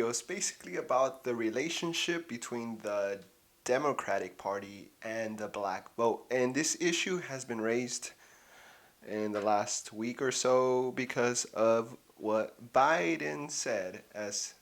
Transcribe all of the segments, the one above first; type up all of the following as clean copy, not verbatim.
video is basically about the relationship between the Democratic Party and the black vote. And this issue has been raised in the last week or so because of what Biden said, as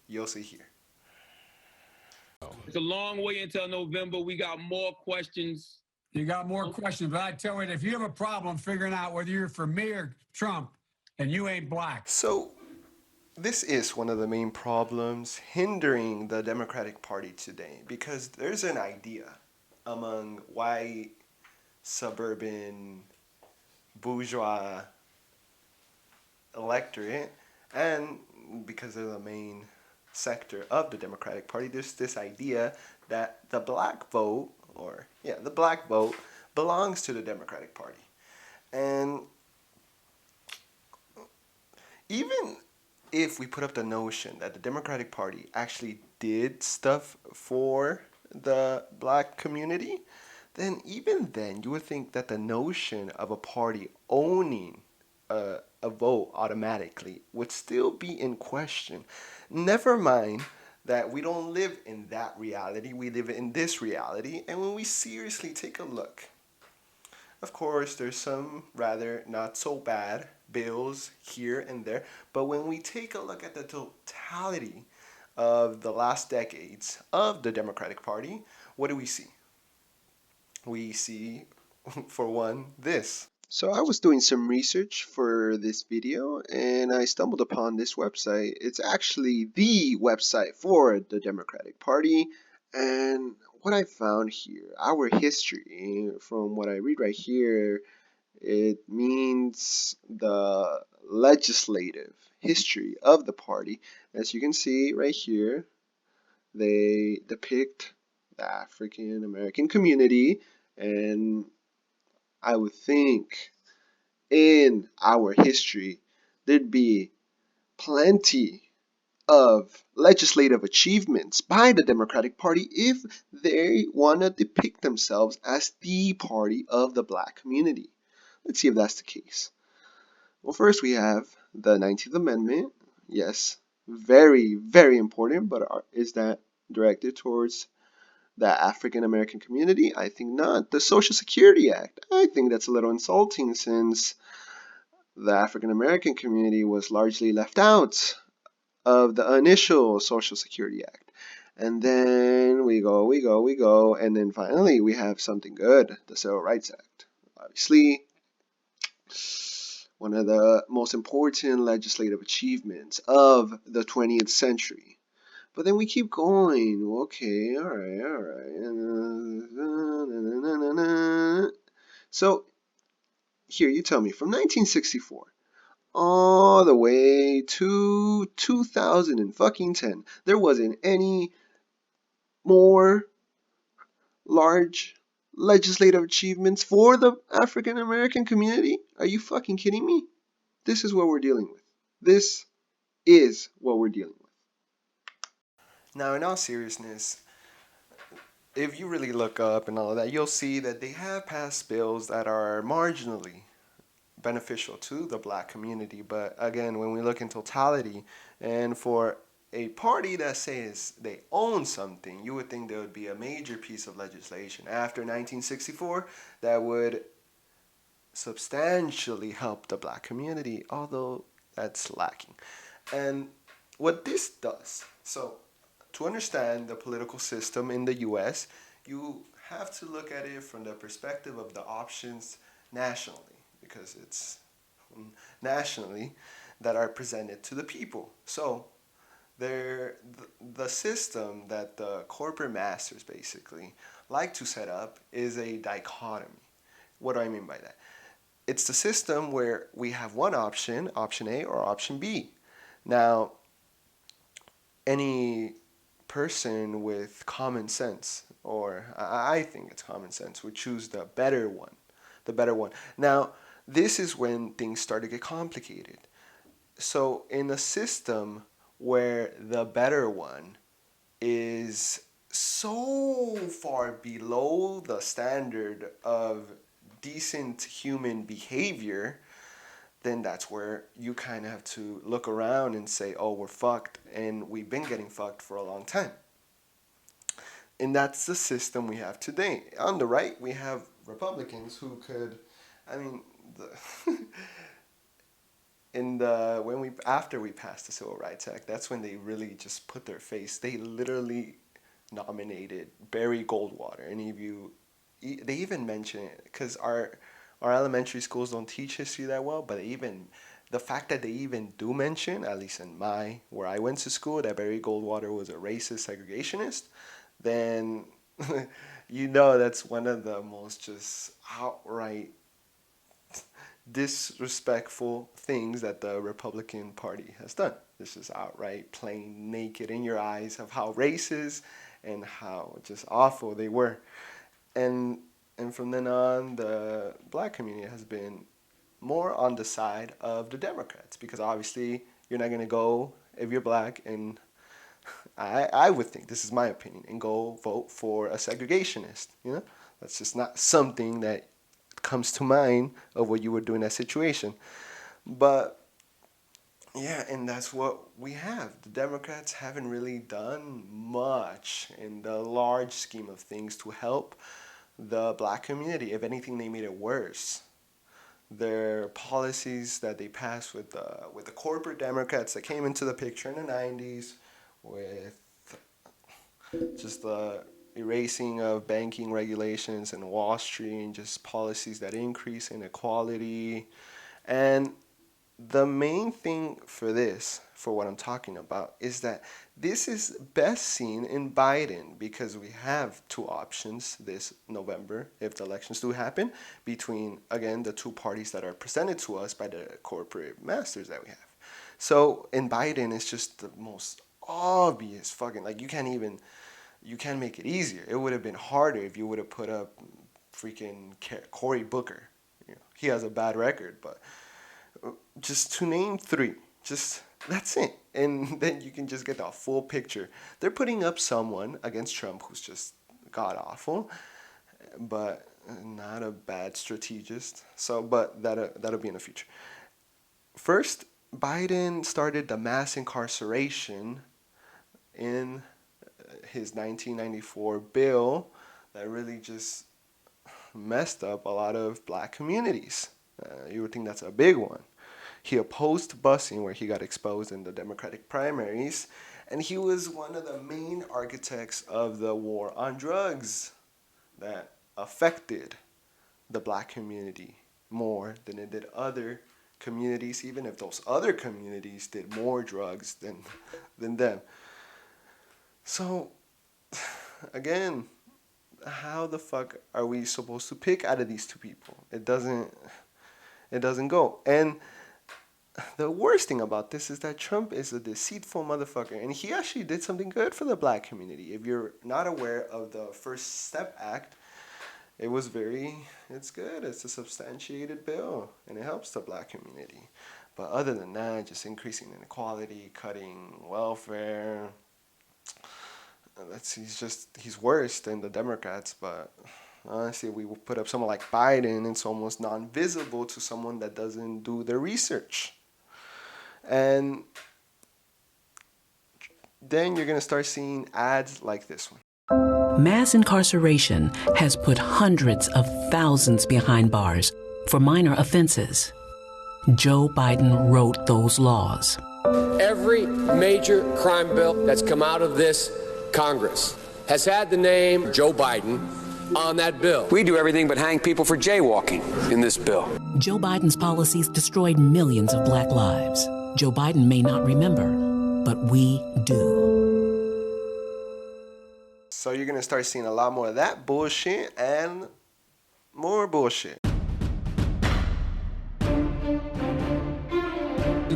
you'll see here. It's a long way until November. We got more questions. You got more questions, but I tell you, if you have a problem figuring out whether you're for me or Trump, and you ain't black. So this is one of the main problems hindering the Democratic Party today, because there's an idea among white, suburban, bourgeois electorate, and because they're the main sector of the Democratic Party, there's this idea that the black vote, the black vote belongs to the Democratic Party. And even if we put up the notion that the Democratic Party actually did stuff for the black community, then even then you would think that the notion of a party owning a vote automatically would still be in question. Never mind that we don't live in that reality, we live in this reality. And when we seriously take a look, of course, there's some rather not so bad bills here and there, but when we take a look at the totality of the last decades of the Democratic Party, what do we see? We see, for one, this. So I was doing some research for this video and I stumbled upon this website. It's actually the website for the Democratic Party, and what I found here, our history, from what I read right here, it means the legislative history of the party. As you can see right here, they depict the African American community, and I would think in our history there'd be plenty of legislative achievements by the Democratic Party if they want to depict themselves as the party of the black community. Let's see if that's the case. Well, first we have the 19th Amendment. Yes, very, very important, but is that directed towards the African American community? I think not. The Social Security Act. I think that's a little insulting since the African American community was largely left out of the initial Social Security Act. And then we go, and then finally we have something good, the Civil Rights Act. Obviously, one of the most important legislative achievements of the 20th century. But then we keep going. Okay, all right. So here, you tell me, from 1964 all the way to 2010, there wasn't any more large legislative achievements for the African American community? Are you fucking kidding me? This is what we're dealing with. This is what we're dealing with. Now, in all seriousness, if you really look up and all of that, you'll see that they have passed bills that are marginally beneficial to the black community. But again, when we look in totality, and for a party that says they own something, you would think there would be a major piece of legislation after 1964 that would substantially help the black community, although that's lacking. And what this does, so to understand the political system in the US, you have to look at it from the perspective of the options nationally, because it's nationally that are presented to the people. So the system that the corporate masters basically like to set up is a dichotomy. What do I mean by that? It's the system where we have one option, option A or option B. Now, any person with common sense, or I think it's common sense, would choose the better one. The better one. Now, this is when things start to get complicated. So in a system where the better one is so far below the standard of decent human behavior, then that's where you kind of have to look around and say, oh, we're fucked, and we've been getting fucked for a long time. And that's the system we have today. On the right, we have Republicans who could, I mean, after we passed the Civil Rights Act, that's when they really just put their face. They literally nominated Barry Goldwater, and they even mention it because our elementary schools don't teach history that well, but the fact that they even do mention, at least in where I went to school, that Barry Goldwater was a racist segregationist, then that's one of the most just outright disrespectful things that the Republican Party has done. This is outright plain naked in your eyes of how racist and how just awful they were. And from then on, the black community has been more on the side of the Democrats, because obviously you're not going to go, if you're black, and I would think, this is my opinion, and go vote for a segregationist. That's just not something that comes to mind of what you would do in that situation. But yeah, and that's what we have. The Democrats haven't really done much in the large scheme of things to help the black community. If anything, they made it worse. Their policies that they passed with the corporate Democrats that came into the picture in the 90s, with just the erasing of banking regulations and Wall Street, and just policies that increase inequality. And the main thing for what I'm talking about, is that this is best seen in Biden, because we have two options this November, if the elections do happen, between, again, the two parties that are presented to us by the corporate masters that we have. So in Biden, it's just the most obvious fucking, like, you can't make it easier. It would have been harder if you would have put up freaking Cory Booker. He has a bad record, but just to name three, that's it. And then you can just get the full picture. They're putting up someone against Trump who's just god-awful, but not a bad strategist. But that'll be in the future. First, Biden started the mass incarceration in his 1994 bill that really just messed up a lot of black communities. You would think that's a big one. He opposed busing, where he got exposed in the Democratic primaries, and he was one of the main architects of the war on drugs that affected the black community more than it did other communities, even if those other communities did more drugs than them. So, again, how the fuck are we supposed to pick out of these two people? It doesn't go. And the worst thing about this is that Trump is a deceitful motherfucker, and he actually did something good for the black community. If you're not aware of the First Step Act, it's good. It's a substantiated bill, and it helps the black community. But other than that, just increasing inequality, cutting welfare. He's worse than the Democrats, but honestly, we will put up someone like Biden, it's almost non-visible to someone that doesn't do their research. And then you're going to start seeing ads like this one. Mass incarceration has put hundreds of thousands behind bars for minor offenses. Joe Biden wrote those laws. Every major crime bill that's come out of this Congress has had the name Joe Biden on that bill. We do everything but hang people for jaywalking in this bill. Joe Biden's policies destroyed millions of black lives. Joe Biden may not remember, but we do. So you're going to start seeing a lot more of that bullshit and more bullshit.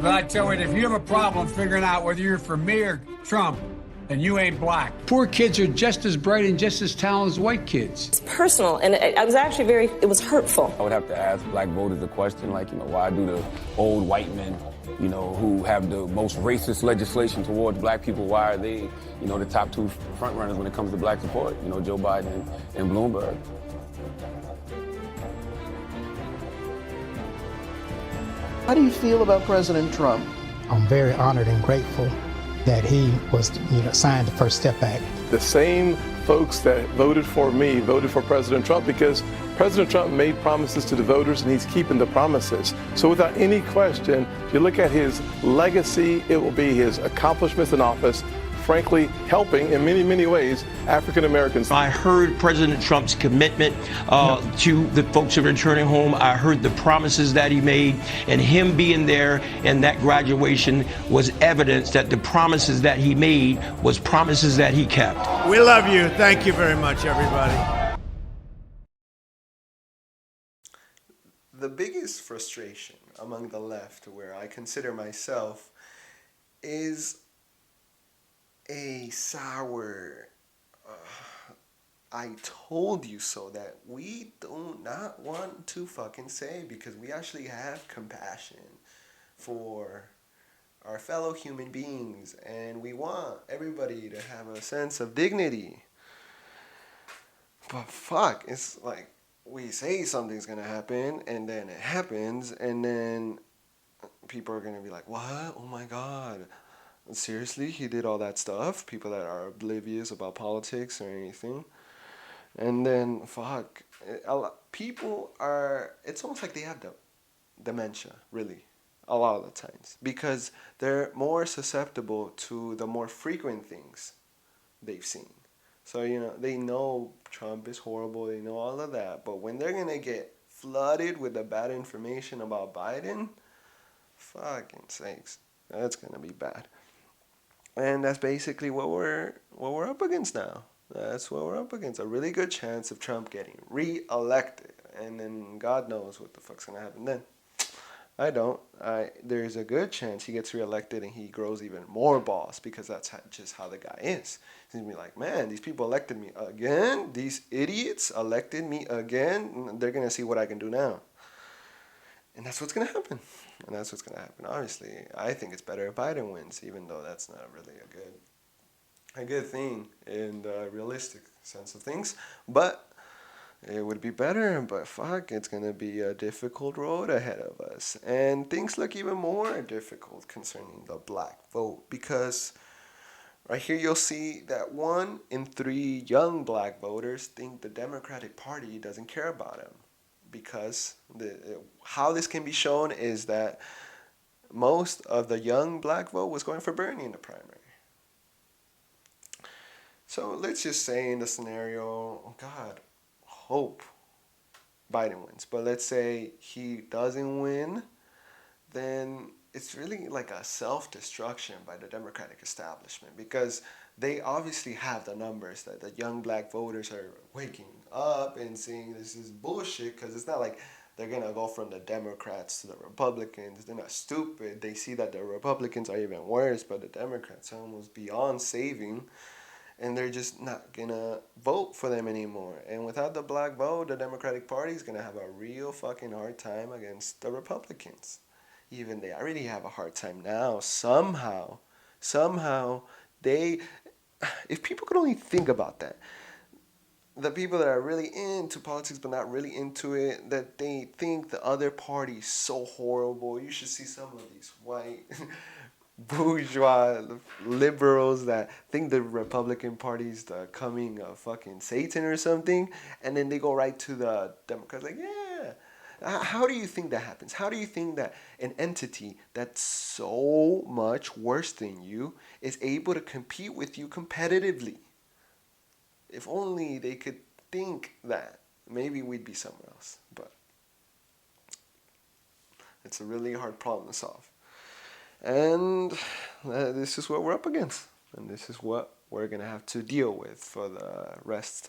But I tell you, if you have a problem figuring out whether you're for me or Trump, then you ain't black. Poor kids are just as bright and just as talented as white kids. It's personal, and I was actually it was hurtful. I would have to ask black voters the question, like, why do the old white men, who have the most racist legislation towards black people, why are they, the top two front runners when it comes to black support, Joe Biden and Bloomberg? How do you feel about President Trump? I'm very honored and grateful that he was, signed the First Step Act. The same folks that voted for me voted for President Trump because President Trump made promises to the voters and he's keeping the promises. So without any question, if you look at his legacy, it will be his accomplishments in office, frankly, helping in many, many ways African Americans. I heard President Trump's commitment to the folks that are returning home. I heard the promises that he made, and him being there and that graduation was evidence that the promises that he made was promises that he kept. We love you. Thank you very much, everybody. The biggest frustration among the left, where I consider myself, is a sour I told you so that we do not want to fucking say, because we actually have compassion for our fellow human beings and we want everybody to have a sense of dignity. But fuck, it's like we say something's gonna happen and then it happens and then people are gonna be like, what? Oh my god. Seriously, he did all that stuff? People that are oblivious about politics or anything. And then, fuck, people are, it's almost like they have dementia, really, a lot of the times. Because they're more susceptible to the more frequent things they've seen. So, they know Trump is horrible, they know all of that. But when they're going to get flooded with the bad information about Biden, fucking sakes, that's going to be bad. And that's basically what we're up against now. That's what we're up against. A really good chance of Trump getting re-elected. And then God knows what the fuck's going to happen then. I don't. There's a good chance he gets re-elected and he grows even more boss, because that's just how the guy is. He's going to be like, man, these people elected me again? These idiots elected me again? They're going to see what I can do now. And that's what's going to happen. And that's what's going to happen. Obviously, I think it's better if Biden wins, even though that's not really a good thing in the realistic sense of things. But it would be better. But fuck, it's going to be a difficult road ahead of us. And things look even more difficult concerning the black vote, because right here you'll see that 1 in 3 young black voters think the Democratic Party doesn't care about them. Because how this can be shown is that most of the young black vote was going for Bernie in the primary. So let's just say in the scenario, oh God, hope Biden wins. But let's say he doesn't win, then it's really like a self-destruction by the Democratic establishment, because they obviously have the numbers that the young black voters are waking up and saying this is bullshit, because it's not like they're going to go from the Democrats to the Republicans. They're not stupid. They see that the Republicans are even worse, but the Democrats are almost beyond saving, and they're just not going to vote for them anymore. And without the black vote, the Democratic Party is going to have a real fucking hard time against the Republicans. Even they already have a hard time now. Somehow, if people could only think about that, the people that are really into politics but not really into it, that they think the other party is so horrible. You should see some of these white bourgeois liberals that think the Republican Party is the coming of fucking Satan or something, and then they go right to the Democrats like, yeah. How do you think that happens? How do you think that an entity that's so much worse than you is able to compete with you competitively? If only they could think that, maybe we'd be somewhere else. But it's a really hard problem to solve. And this is what we're up against. And this is what we're going to have to deal with for the rest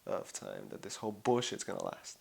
of time that this whole bullshit's going to last.